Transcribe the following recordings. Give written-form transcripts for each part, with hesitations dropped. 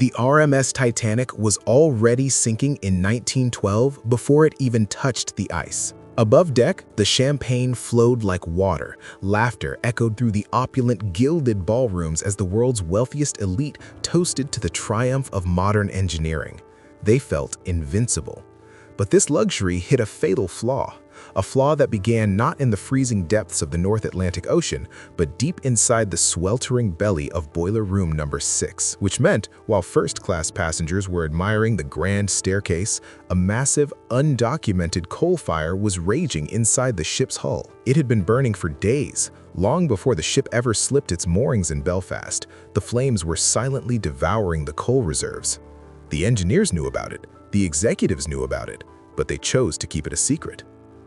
The RMS Titanic was already sinking in 1912 before it even touched the ice. Above deck, the champagne flowed like water. Laughter echoed through the opulent, gilded ballrooms as the world's wealthiest elite toasted to the triumph of modern engineering. They felt invincible. But this luxury hid a fatal flaw. A flaw that began not in the freezing depths of the North Atlantic Ocean, but deep inside the sweltering belly of Boiler Room Number 6, which meant, while first-class passengers were admiring the grand staircase, a massive, undocumented coal fire was raging inside the ship's hull. It had been burning for days, long before the ship ever slipped its moorings in Belfast. The flames were silently devouring the coal reserves. The engineers knew about it, the executives knew about it, but they chose to keep it a secret.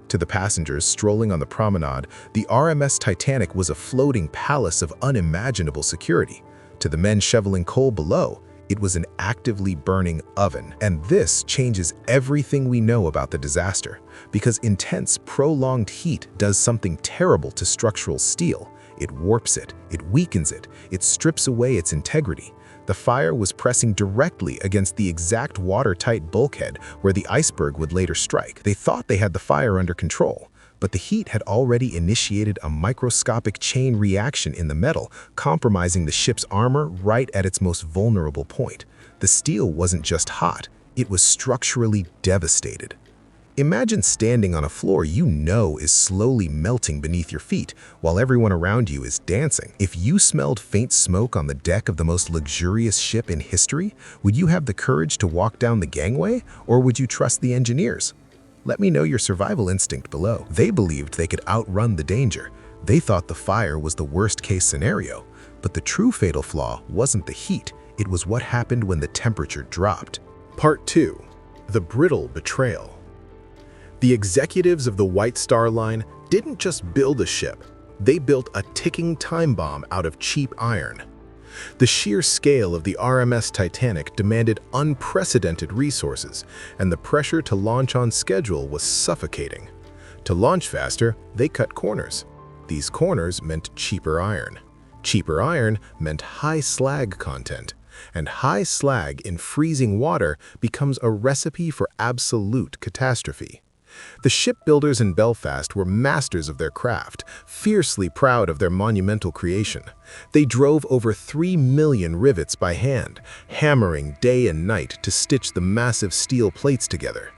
To the passengers strolling on the promenade, the RMS Titanic was a floating palace of unimaginable security. To the men shoveling coal below, it was an actively burning oven. And this changes everything we know about the disaster, because intense, prolonged heat does something terrible to structural steel. It warps it, it weakens it, it strips away its integrity. The fire was pressing directly against the exact watertight bulkhead where the iceberg would later strike. They thought they had the fire under control, but the heat had already initiated a microscopic chain reaction in the metal, compromising the ship's armor right at its most vulnerable point. The steel wasn't just hot, it was structurally devastated. Imagine standing on a floor you know is slowly melting beneath your feet while everyone around you is dancing. If you smelled faint smoke on the deck of the most luxurious ship in history, would you have the courage to walk down the gangway, or would you trust the engineers? Let me know your survival instinct below. They believed they could outrun the danger. They thought the fire was the worst-case scenario. But the true fatal flaw wasn't the heat, it was what happened when the temperature dropped. Part 2. The Brittle Betrayal. The executives of the White Star Line didn't just build a ship, they built a ticking time bomb out of cheap iron. The sheer scale of the RMS Titanic demanded unprecedented resources, and the pressure to launch on schedule was suffocating. To launch faster, they cut corners. These corners meant cheaper iron. Cheaper iron meant high slag content, and high slag in freezing water becomes a recipe for absolute catastrophe. The shipbuilders in Belfast were masters of their craft, fiercely proud of their monumental creation. They drove over 3 million rivets by hand, hammering day and night to stitch the massive steel plates together.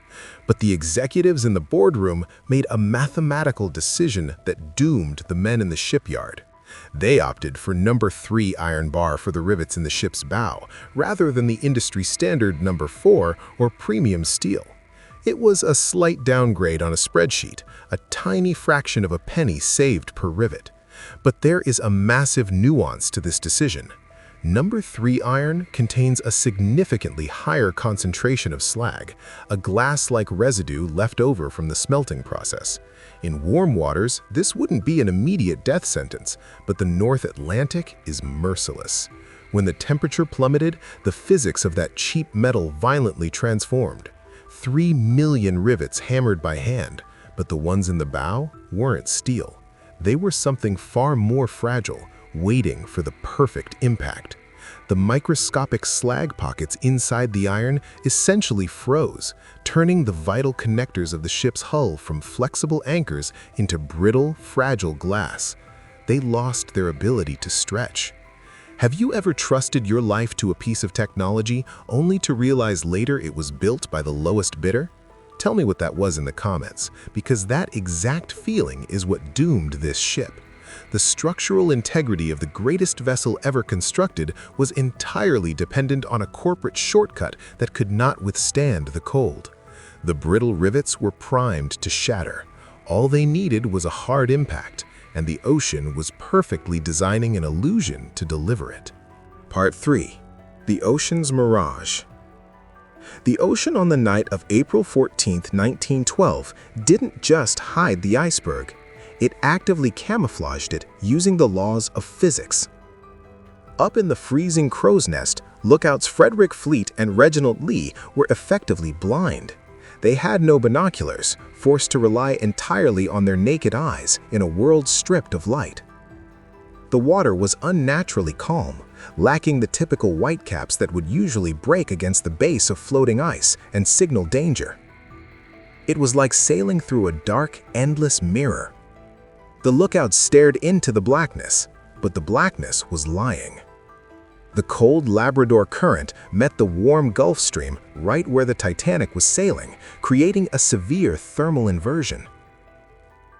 But the executives in the boardroom made a mathematical decision that doomed the men in the shipyard. They opted for number 3 iron bar for the rivets in the ship's bow, rather than the industry standard number 4 or premium steel. It was a slight downgrade on a spreadsheet, a tiny fraction of a penny saved per rivet. But there is a massive nuance to this decision. Number 3 iron contains a significantly higher concentration of slag, a glass-like residue left over from the smelting process. In warm waters, this wouldn't be an immediate death sentence, but the North Atlantic is merciless. When the temperature plummeted, the physics of that cheap metal violently transformed. 3 million rivets hammered by hand, but the ones in the bow weren't steel. They were something far more fragile, waiting for the perfect impact. The microscopic slag pockets inside the iron essentially froze, turning the vital connectors of the ship's hull from flexible anchors into brittle, fragile glass. They lost their ability to stretch. Have you ever trusted your life to a piece of technology only to realize later it was built by the lowest bidder? Tell me what that was in the comments, because that exact feeling is what doomed this ship. The structural integrity of the greatest vessel ever constructed was entirely dependent on a corporate shortcut that could not withstand the cold. The brittle rivets were primed to shatter. All they needed was a hard impact, and the ocean was perfectly designing an illusion to deliver it. Part 3. The Ocean's Mirage. The ocean on the night of April 14, 1912, didn't just hide the iceberg. It actively camouflaged it using the laws of physics. Up in the freezing crow's nest, lookouts Frederick Fleet and Reginald Lee were effectively blind. They had no binoculars, forced to rely entirely on their naked eyes in a world stripped of light. The water was unnaturally calm, lacking the typical whitecaps that would usually break against the base of floating ice and signal danger. It was like sailing through a dark, endless mirror. The lookouts stared into the blackness, but the blackness was lying. The cold Labrador current met the warm Gulf Stream right where the Titanic was sailing, creating a severe thermal inversion.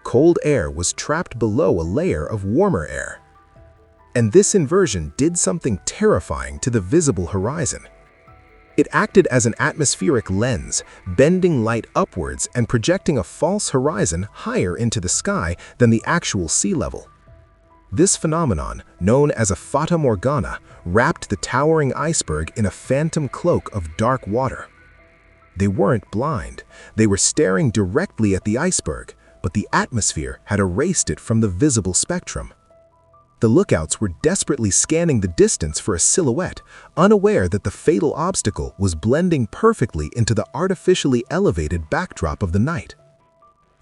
Cold air was trapped below a layer of warmer air. And this inversion did something terrifying to the visible horizon. It acted as an atmospheric lens, bending light upwards and projecting a false horizon higher into the sky than the actual sea level. This phenomenon, known as a Fata Morgana, wrapped the towering iceberg in a phantom cloak of dark water. They weren't blind. They were staring directly at the iceberg, but the atmosphere had erased it from the visible spectrum. The lookouts were desperately scanning the distance for a silhouette, unaware that the fatal obstacle was blending perfectly into the artificially elevated backdrop of the night.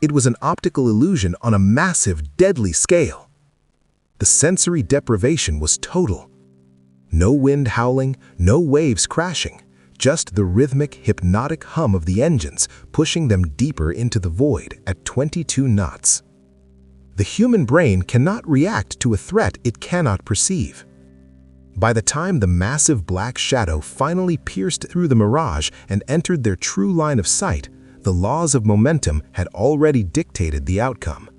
It was an optical illusion on a massive, deadly scale. The sensory deprivation was total. No wind howling, no waves crashing, just the rhythmic, hypnotic hum of the engines pushing them deeper into the void at 22 knots. The human brain cannot react to a threat it cannot perceive. By the time the massive black shadow finally pierced through the mirage and entered their true line of sight, the laws of momentum had already dictated the outcome.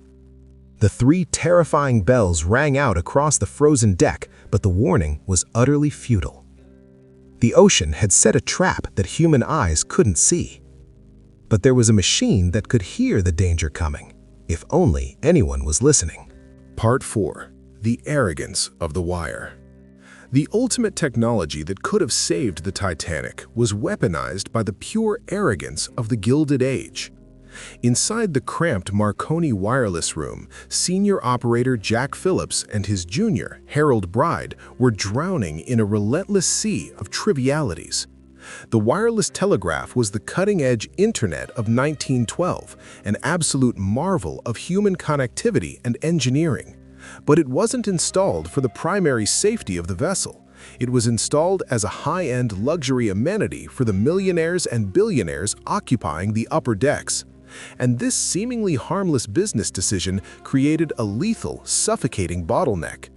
The 3 terrifying bells rang out across the frozen deck, but the warning was utterly futile. The ocean had set a trap that human eyes couldn't see. But there was a machine that could hear the danger coming, if only anyone was listening. Part 4. The arrogance of the wire. The ultimate technology that could have saved the Titanic was weaponized by the pure arrogance of the Gilded Age. Inside the cramped Marconi wireless room, senior operator Jack Phillips and his junior, Harold Bride, were drowning in a relentless sea of trivialities. The wireless telegraph was the cutting-edge internet of 1912, an absolute marvel of human connectivity and engineering. But it wasn't installed for the primary safety of the vessel. It was installed as a high-end luxury amenity for the millionaires and billionaires occupying the upper decks. And this seemingly harmless business decision created a lethal, suffocating bottleneck.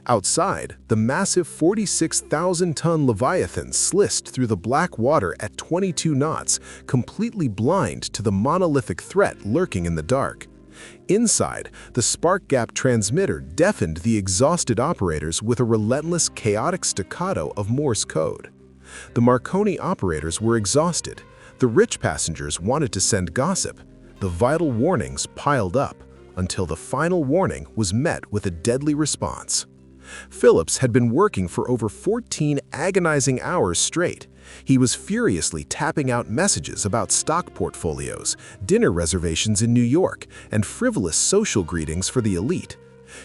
Outside, the massive 46,000-ton Leviathan sliced through the black water at 22 knots, completely blind to the monolithic threat lurking in the dark. Inside, the spark gap transmitter deafened the exhausted operators with a relentless, chaotic staccato of Morse code. The Marconi operators were exhausted. The rich passengers wanted to send gossip. The vital warnings piled up until the final warning was met with a deadly response. Phillips had been working for over 14 agonizing hours straight. He was furiously tapping out messages about stock portfolios, dinner reservations in New York, and frivolous social greetings for the elite.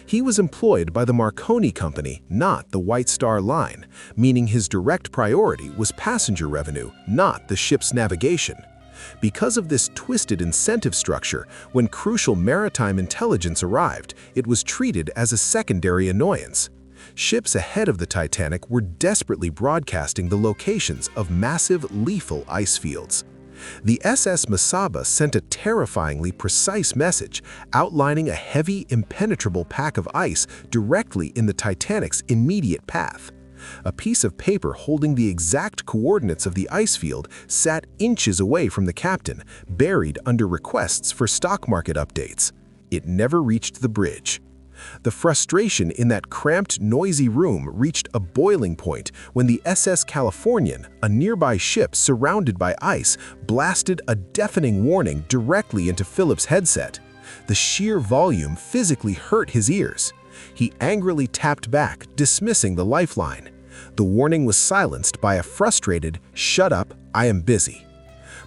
He was employed by the Marconi Company, not the White Star Line, meaning his direct priority was passenger revenue, not the ship's navigation. Because of this twisted incentive structure, when crucial maritime intelligence arrived, it was treated as a secondary annoyance. Ships ahead of the Titanic were desperately broadcasting the locations of massive, lethal ice fields. The SS Mesaba sent a terrifyingly precise message outlining a heavy, impenetrable pack of ice directly in the Titanic's immediate path. A piece of paper holding the exact coordinates of the ice field sat inches away from the captain, buried under requests for stock market updates. It never reached the bridge. The frustration in that cramped, noisy room reached a boiling point when the SS Californian, a nearby ship surrounded by ice, blasted a deafening warning directly into Phillips' headset. The sheer volume physically hurt his ears. He angrily tapped back, dismissing the lifeline. The warning was silenced by a frustrated, "Shut up, I am busy."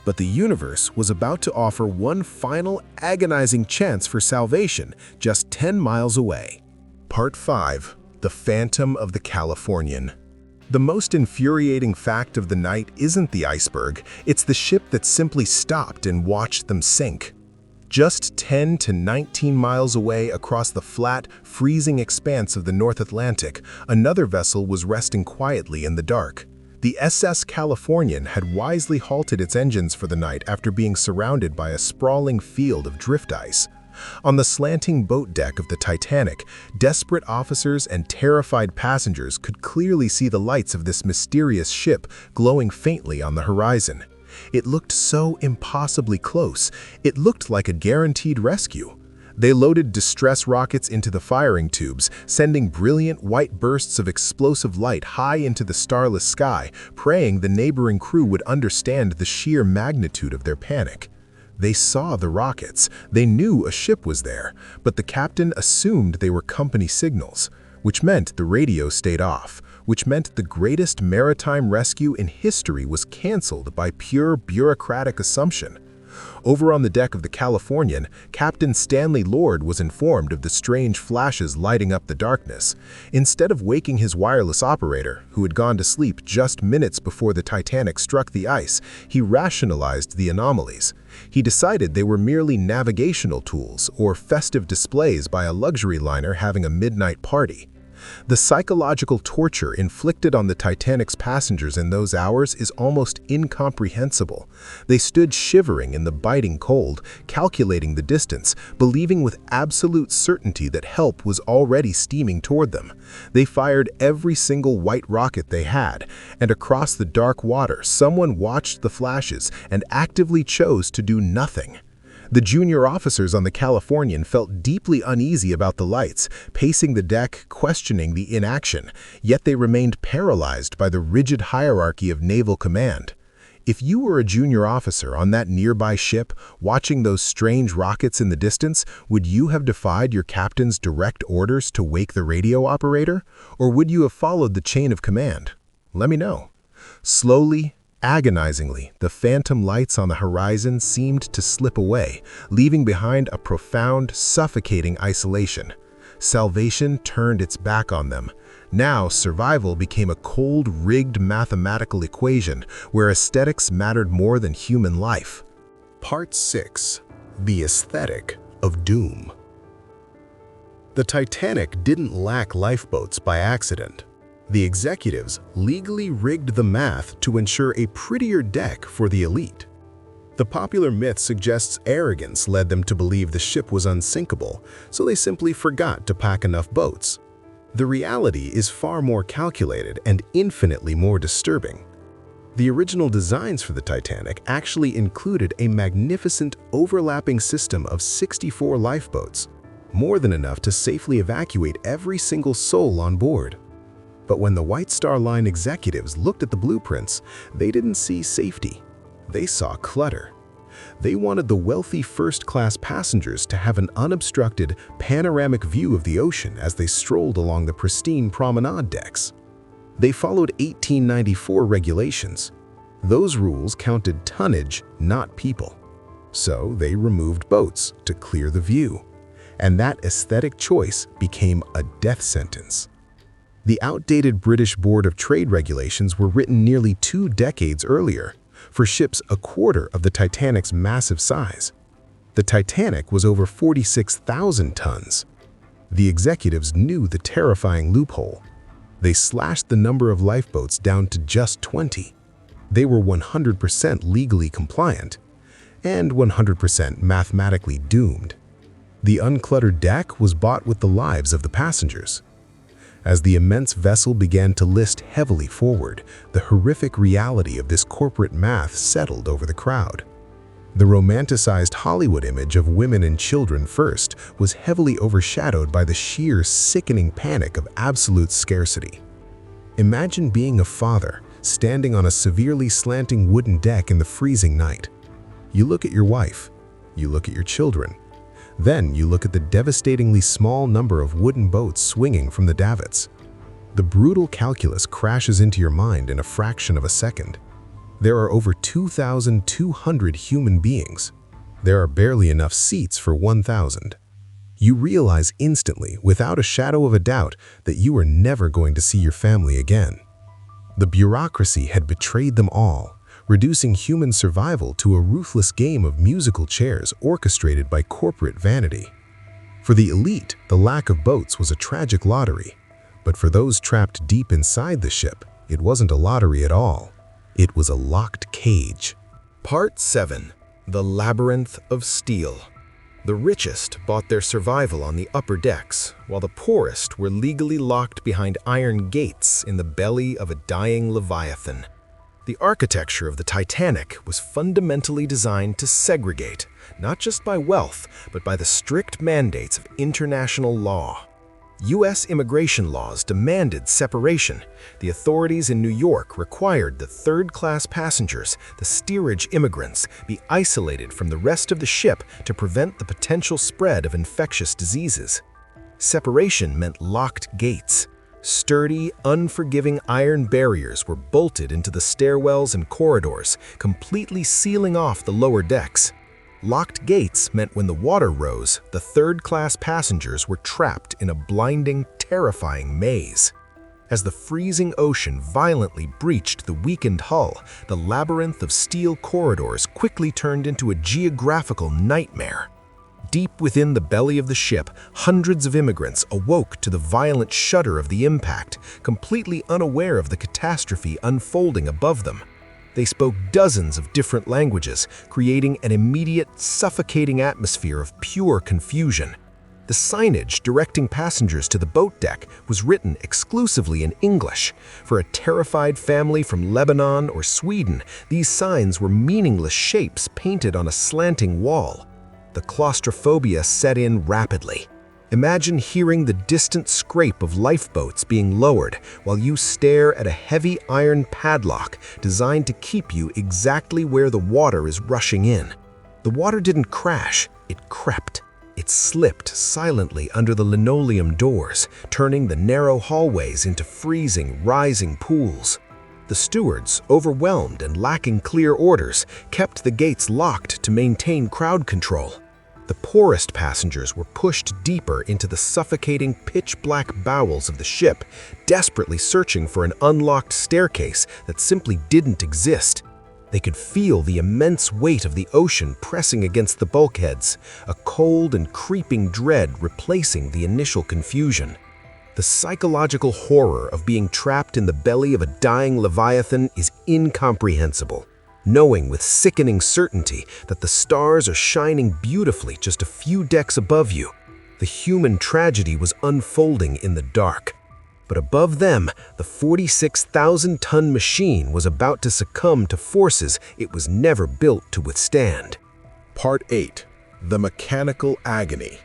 But the universe was about to offer one final, agonizing chance for salvation just 10 miles away. Part 5. The Phantom of the Californian. The most infuriating fact of the night isn't the iceberg, it's the ship that simply stopped and watched them sink. Just 10 to 19 miles away across the flat, freezing expanse of the North Atlantic, another vessel was resting quietly in the dark. The SS Californian had wisely halted its engines for the night after being surrounded by a sprawling field of drift ice. On the slanting boat deck of the Titanic, desperate officers and terrified passengers could clearly see the lights of this mysterious ship glowing faintly on the horizon. It looked so impossibly close, it looked like a guaranteed rescue. They loaded distress rockets into the firing tubes, sending brilliant white bursts of explosive light high into the starless sky, praying the neighboring crew would understand the sheer magnitude of their panic. They saw the rockets, they knew a ship was there, but the captain assumed they were company signals, which meant the radio stayed off, which meant the greatest maritime rescue in history was canceled by pure bureaucratic assumption. Over on the deck of the Californian, Captain Stanley Lord was informed of the strange flashes lighting up the darkness. Instead of waking his wireless operator, who had gone to sleep just minutes before the Titanic struck the ice, he rationalized the anomalies. He decided they were merely navigational tools or festive displays by a luxury liner having a midnight party. The psychological torture inflicted on the Titanic's passengers in those hours is almost incomprehensible. They stood shivering in the biting cold, calculating the distance, believing with absolute certainty that help was already steaming toward them. They fired every single white rocket they had, and across the dark water, someone watched the flashes and actively chose to do nothing. The junior officers on the Californian felt deeply uneasy about the lights, pacing the deck, questioning the inaction, yet they remained paralyzed by the rigid hierarchy of naval command. If you were a junior officer on that nearby ship, watching those strange rockets in the distance, would you have defied your captain's direct orders to wake the radio operator? Or would you have followed the chain of command? Let me know. Slowly, agonizingly, the phantom lights on the horizon seemed to slip away, leaving behind a profound, suffocating isolation. Salvation turned its back on them. Now, survival became a cold, rigged mathematical equation where aesthetics mattered more than human life. Part 6. The Aesthetic of Doom. The Titanic didn't lack lifeboats by accident. The executives legally rigged the math to ensure a prettier deck for the elite. The popular myth suggests arrogance led them to believe the ship was unsinkable, so they simply forgot to pack enough boats. The reality is far more calculated and infinitely more disturbing. The original designs for the Titanic actually included a magnificent overlapping system of 64 lifeboats, more than enough to safely evacuate every single soul on board. But when the White Star Line executives looked at the blueprints, they didn't see safety. They saw clutter. They wanted the wealthy first-class passengers to have an unobstructed, panoramic view of the ocean as they strolled along the pristine promenade decks. They followed 1894 regulations. Those rules counted tonnage, not people. So they removed boats to clear the view. And that aesthetic choice became a death sentence. The outdated British Board of Trade regulations were written nearly 2 decades earlier, for ships a quarter of the Titanic's massive size. The Titanic was over 46,000 tons. The executives knew the terrifying loophole. They slashed the number of lifeboats down to just 20. They were 100% legally compliant, and 100% mathematically doomed. The uncluttered deck was bought with the lives of the passengers. As the immense vessel began to list heavily forward, the horrific reality of this corporate math settled over the crowd. The romanticized Hollywood image of women and children first was heavily overshadowed by the sheer, sickening panic of absolute scarcity. Imagine being a father, standing on a severely slanting wooden deck in the freezing night. You look at your wife, you look at your children. Then you look at the devastatingly small number of wooden boats swinging from the davits. The brutal calculus crashes into your mind in a fraction of a second. There are over 2,200 human beings. There are barely enough seats for 1,000. You realize instantly, without a shadow of a doubt, that you are never going to see your family again. The bureaucracy had betrayed them all, reducing human survival to a ruthless game of musical chairs orchestrated by corporate vanity. For the elite, the lack of boats was a tragic lottery, but for those trapped deep inside the ship, it wasn't a lottery at all. It was a locked cage. Part 7. The Labyrinth of Steel. The richest bought their survival on the upper decks, while the poorest were legally locked behind iron gates in the belly of a dying leviathan. The architecture of the Titanic was fundamentally designed to segregate, not just by wealth, but by the strict mandates of international law. U.S. immigration laws demanded separation. The authorities in New York required the third-class passengers, the steerage immigrants, be isolated from the rest of the ship to prevent the potential spread of infectious diseases. Separation meant locked gates. Sturdy, unforgiving iron barriers were bolted into the stairwells and corridors, completely sealing off the lower decks. Locked gates meant when the water rose, the third-class passengers were trapped in a blinding, terrifying maze. As the freezing ocean violently breached the weakened hull, the labyrinth of steel corridors quickly turned into a geographical nightmare. Deep within the belly of the ship, hundreds of immigrants awoke to the violent shudder of the impact, completely unaware of the catastrophe unfolding above them. They spoke dozens of different languages, creating an immediate, suffocating atmosphere of pure confusion. The signage directing passengers to the boat deck was written exclusively in English. For a terrified family from Lebanon or Sweden, these signs were meaningless shapes painted on a slanting wall. The claustrophobia set in rapidly. Imagine hearing the distant scrape of lifeboats being lowered while you stare at a heavy iron padlock designed to keep you exactly where the water is rushing in. The water didn't crash, it crept. It slipped silently under the linoleum doors, turning the narrow hallways into freezing, rising pools. The stewards, overwhelmed and lacking clear orders, kept the gates locked to maintain crowd control. The poorest passengers were pushed deeper into the suffocating pitch-black bowels of the ship, desperately searching for an unlocked staircase that simply didn't exist. They could feel the immense weight of the ocean pressing against the bulkheads, a cold and creeping dread replacing the initial confusion. The psychological horror of being trapped in the belly of a dying leviathan is incomprehensible. Knowing with sickening certainty that the stars are shining beautifully just a few decks above you, the human tragedy was unfolding in the dark. But above them, the 46,000-ton machine was about to succumb to forces it was never built to withstand. Part 8. The Mechanical Agony.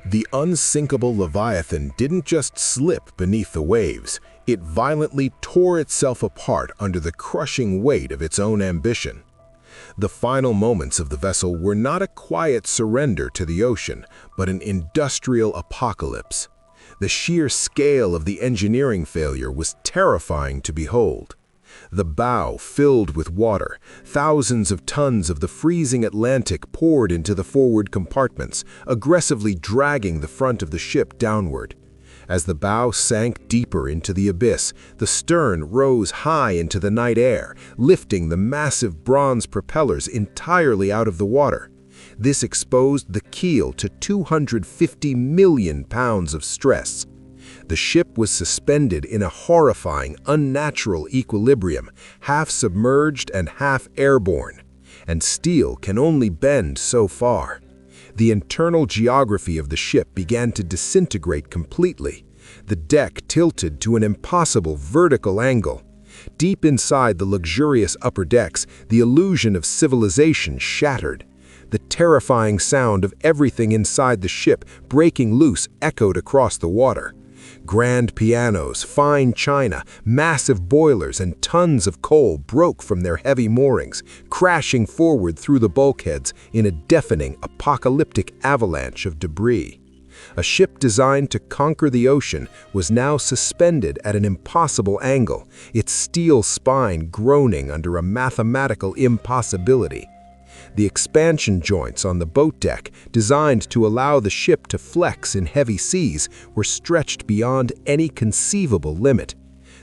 The unsinkable Leviathan didn't just slip beneath the waves, it violently tore itself apart under the crushing weight of its own ambition. The final moments of the vessel were not a quiet surrender to the ocean, but an industrial apocalypse. The sheer scale of the engineering failure was terrifying to behold. The bow filled with water, thousands of tons of the freezing Atlantic poured into the forward compartments, aggressively dragging the front of the ship downward. As the bow sank deeper into the abyss, the stern rose high into the night air, lifting the massive bronze propellers entirely out of the water. This exposed the keel to 250 million pounds of stress. The ship was suspended in a horrifying, unnatural equilibrium, half submerged and half airborne. And steel can only bend so far. The internal geography of the ship began to disintegrate completely. The deck tilted to an impossible vertical angle. Deep inside the luxurious upper decks, the illusion of civilization shattered. The terrifying sound of everything inside the ship breaking loose echoed across the water. Grand pianos, fine china, massive boilers, and tons of coal broke from their heavy moorings, crashing forward through the bulkheads in a deafening, apocalyptic avalanche of debris. A ship designed to conquer the ocean was now suspended at an impossible angle, its steel spine groaning under a mathematical impossibility. The expansion joints on the boat deck, designed to allow the ship to flex in heavy seas, were stretched beyond any conceivable limit.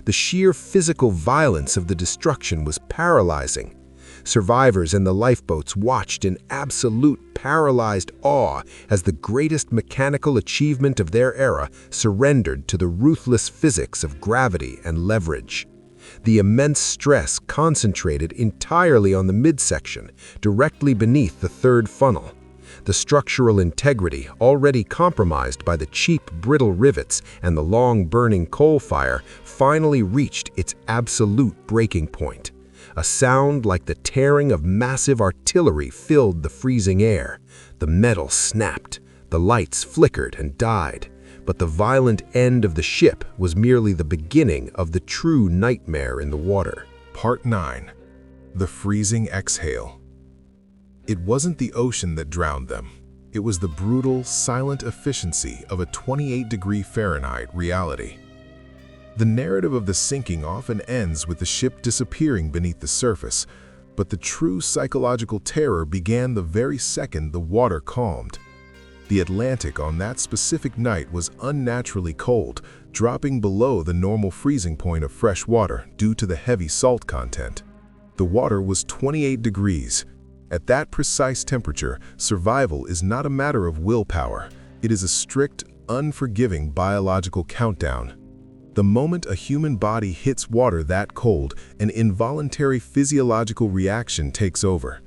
The sheer physical violence of the destruction was paralyzing. Survivors in the lifeboats watched in absolute paralyzed awe as the greatest mechanical achievement of their era surrendered to the ruthless physics of gravity and leverage. The immense stress concentrated entirely on the midsection, directly beneath the third funnel. The structural integrity, already compromised by the cheap, brittle rivets and the long-burning coal fire, finally reached its absolute breaking point. A sound like the tearing of massive artillery filled the freezing air. The metal snapped, the lights flickered and died. But the violent end of the ship was merely the beginning of the true nightmare in the water. Part 9. The freezing exhale. It wasn't the ocean that drowned them. It was the brutal, silent efficiency of a 28-degree Fahrenheit reality. The narrative of the sinking often ends with the ship disappearing beneath the surface, but the true psychological terror began the very second the water calmed. The Atlantic on that specific night was unnaturally cold, dropping below the normal freezing point of fresh water due to the heavy salt content. The water was 28 degrees. At that precise temperature, survival is not a matter of willpower. It is a strict, unforgiving biological countdown. The moment a human body hits water that cold, an involuntary physiological reaction takes over.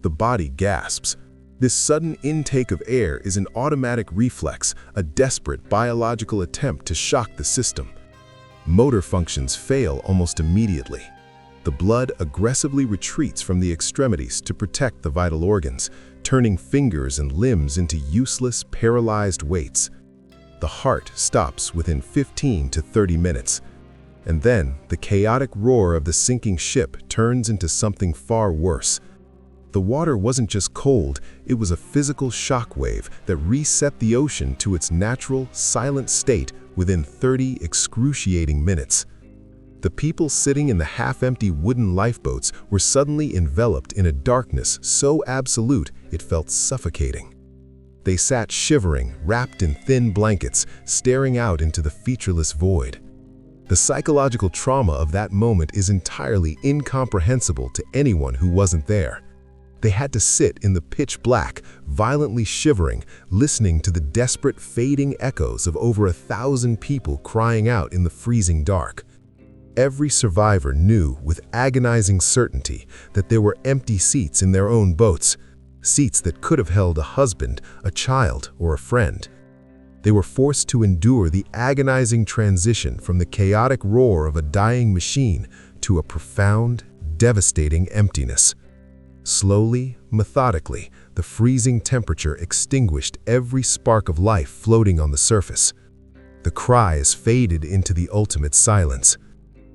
The body gasps. This sudden intake of air is an automatic reflex, a desperate biological attempt to shock the system. Motor functions fail almost immediately. The blood aggressively retreats from the extremities to protect the vital organs, turning fingers and limbs into useless, paralyzed weights. The heart stops within 15 to 30 minutes. And then the chaotic roar of the sinking ship turns into something far worse. The water wasn't just cold, it was a physical shock wave that reset the ocean to its natural, silent state within 30 excruciating minutes. The people sitting in the half-empty wooden lifeboats were suddenly enveloped in a darkness so absolute it felt suffocating. They sat shivering, wrapped in thin blankets, staring out into the featureless void. The psychological trauma of that moment is entirely incomprehensible to anyone who wasn't there. They had to sit in the pitch black, violently shivering, listening to the desperate fading echoes of over 1,000 people crying out in the freezing dark. Every survivor knew with agonizing certainty that there were empty seats in their own boats, seats that could have held a husband, a child, or a friend. They were forced to endure the agonizing transition from the chaotic roar of a dying machine to a profound, devastating emptiness. Slowly, methodically, the freezing temperature extinguished every spark of life floating on the surface. The cries faded into the ultimate silence.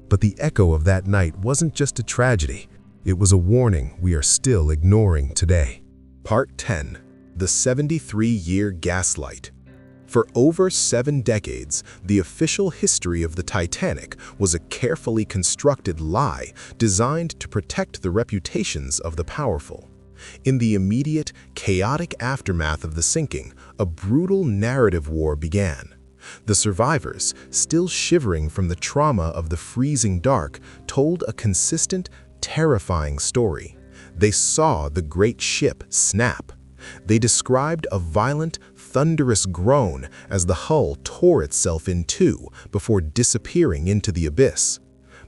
But the echo of that night wasn't just a tragedy. It was a warning we are still ignoring today. Part 10. The 73-year gaslight. For over 7 decades, the official history of the Titanic was a carefully constructed lie designed to protect the reputations of the powerful. In the immediate, chaotic aftermath of the sinking, a brutal narrative war began. The survivors, still shivering from the trauma of the freezing dark, told a consistent, terrifying story. They saw the great ship snap. They described a violent, thunderous groan as the hull tore itself in two before disappearing into the abyss.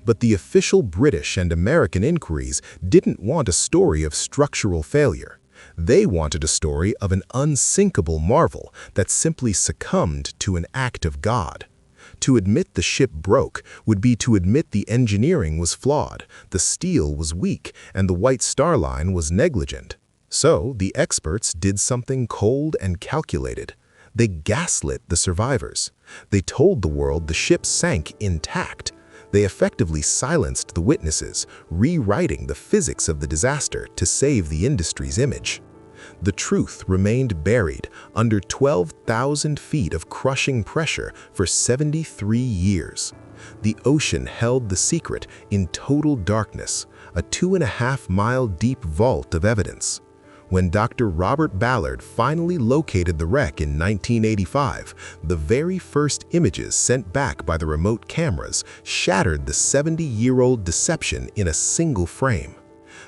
But the official British and American inquiries didn't want a story of structural failure. They wanted a story of an unsinkable marvel that simply succumbed to an act of God. To admit the ship broke would be to admit the engineering was flawed, the steel was weak, and the White Star Line was negligent. So the experts did something cold and calculated. They gaslit the survivors. They told the world the ship sank intact. They effectively silenced the witnesses, rewriting the physics of the disaster to save the industry's image. The truth remained buried under 12,000 feet of crushing pressure for 73 years. The ocean held the secret in total darkness, a 2.5-mile deep vault of evidence. When Dr. Robert Ballard finally located the wreck in 1985, the very first images sent back by the remote cameras shattered the 70-year-old deception in a single frame.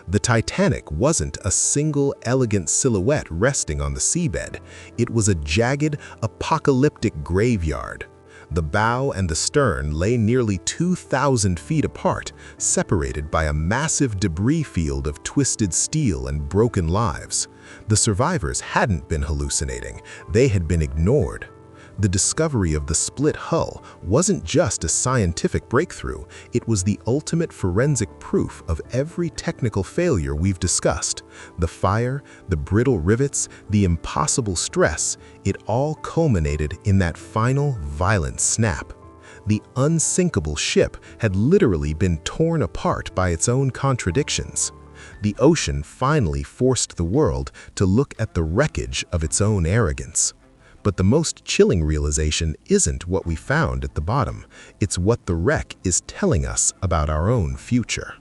The Titanic wasn't a single elegant silhouette resting on the seabed. It was a jagged, apocalyptic graveyard. The bow and the stern lay nearly 2,000 feet apart, separated by a massive debris field of twisted steel and broken lives. The survivors hadn't been hallucinating, they had been ignored. The discovery of the split hull wasn't just a scientific breakthrough, it was the ultimate forensic proof of every technical failure we've discussed. The fire, the brittle rivets, the impossible stress, it all culminated in that final, violent snap. The unsinkable ship had literally been torn apart by its own contradictions. The ocean finally forced the world to look at the wreckage of its own arrogance. But the most chilling realization isn't what we found at the bottom, it's what the wreck is telling us about our own future.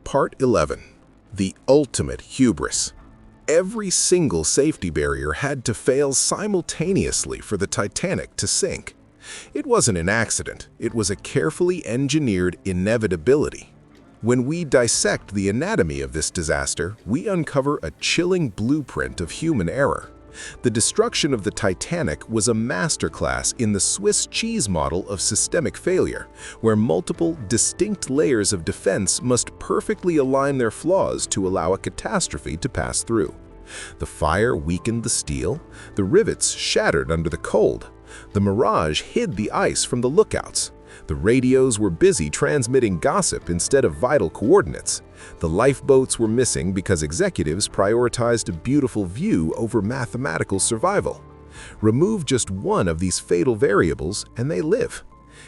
Part 11. The ultimate hubris. Every single safety barrier had to fail simultaneously for the Titanic to sink. It wasn't an accident, it was a carefully engineered inevitability. When we dissect the anatomy of this disaster, we uncover a chilling blueprint of human error. The destruction of the Titanic was a masterclass in the Swiss cheese model of systemic failure, where multiple, distinct layers of defense must perfectly align their flaws to allow a catastrophe to pass through. The fire weakened the steel, the rivets shattered under the cold, the mirage hid the ice from the lookouts. The radios were busy transmitting gossip instead of vital coordinates. The lifeboats were missing because executives prioritized a beautiful view over mathematical survival. Remove just one of these fatal variables and they live.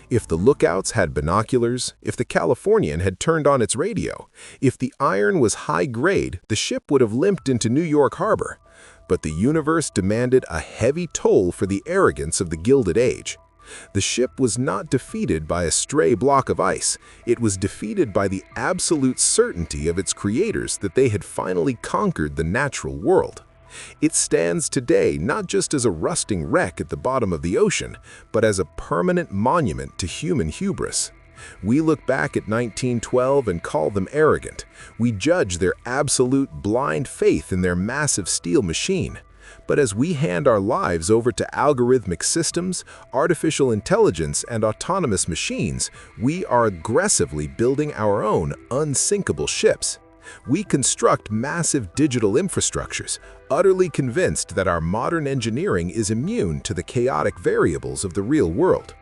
If the lookouts had binoculars, if the Californian had turned on its radio, if the iron was high grade, the ship would have limped into New York Harbor. But the universe demanded a heavy toll for the arrogance of the Gilded Age. The ship was not defeated by a stray block of ice, it was defeated by the absolute certainty of its creators that they had finally conquered the natural world. It stands today not just as a rusting wreck at the bottom of the ocean, but as a permanent monument to human hubris. We look back at 1912 and call them arrogant. We judge their absolute blind faith in their massive steel machine. But as we hand our lives over to algorithmic systems, artificial intelligence, and autonomous machines, we are aggressively building our own unsinkable ships. We construct massive digital infrastructures, utterly convinced that our modern engineering is immune to the chaotic variables of the real world.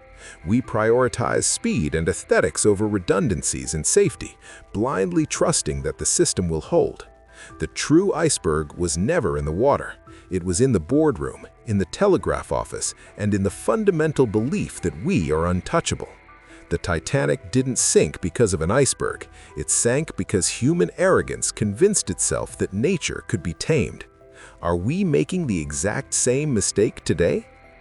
We prioritize speed and aesthetics over redundancies and safety, blindly trusting that the system will hold. The true iceberg was never in the water. It was in the boardroom, in the telegraph office, and in the fundamental belief that we are untouchable. The Titanic didn't sink because of an iceberg. It sank because human arrogance convinced itself that nature could be tamed. Are we making the exact same mistake today?